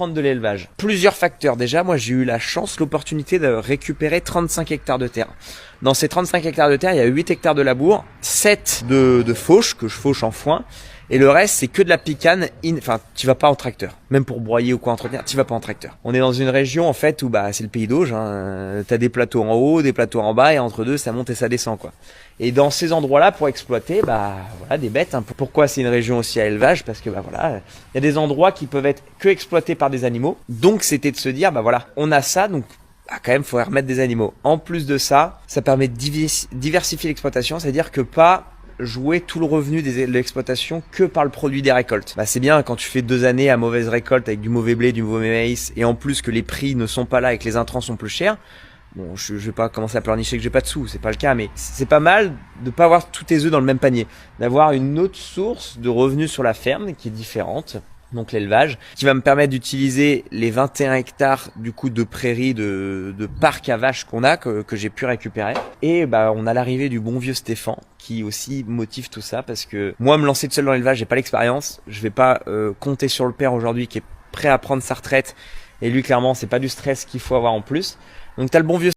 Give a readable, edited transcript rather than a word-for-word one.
Prendre de l'élevage. Plusieurs facteurs. Déjà, moi, j'ai eu la chance, l'opportunité de récupérer 35 hectares de terre. Dans ces 35 hectares de terre, il y a 8 hectares de labour, 7 de fauche, que je fauche en foin, et le reste, c'est que de la picane. Enfin, tu vas pas en tracteur. Même pour broyer ou quoi entretenir, tu vas pas en tracteur. On est dans une région, en fait, où c'est le pays d'Auge, hein. T'as des plateaux en haut, des plateaux en bas, et entre deux, ça monte et ça descend, quoi. Et dans ces endroits-là, pour exploiter, voilà, des bêtes, hein. Pourquoi c'est une région aussi à élevage? Parce que, voilà, il y a des endroits qui peuvent être que exploités par des animaux. Donc, c'était de se dire, voilà, on a ça, donc, quand même, faudrait remettre des animaux. En plus de ça, ça permet de diversifier l'exploitation, c'est-à-dire que pas jouer tout le revenu de l'exploitation que par le produit des récoltes. C'est bien quand tu fais 2 années à mauvaise récolte avec du mauvais blé, du mauvais maïs, et en plus que les prix ne sont pas là et que les intrants sont plus chers. Bon, je vais pas commencer à pleurnicher que j'ai pas de sous, c'est pas le cas, mais c'est pas mal de pas avoir tous tes œufs dans le même panier, d'avoir une autre source de revenus sur la ferme qui est différente. Donc l'élevage, qui va me permettre d'utiliser les 21 hectares du coup de prairies, de parcs à vaches qu'on a, que j'ai pu récupérer. Et on a l'arrivée du bon vieux Stéphane, qui aussi motive tout ça, parce que moi me lancer tout seul dans l'élevage, j'ai pas l'expérience, je vais pas compter sur le père aujourd'hui qui est prêt à prendre sa retraite, et lui clairement c'est pas du stress qu'il faut avoir en plus. Donc t'as le bon vieux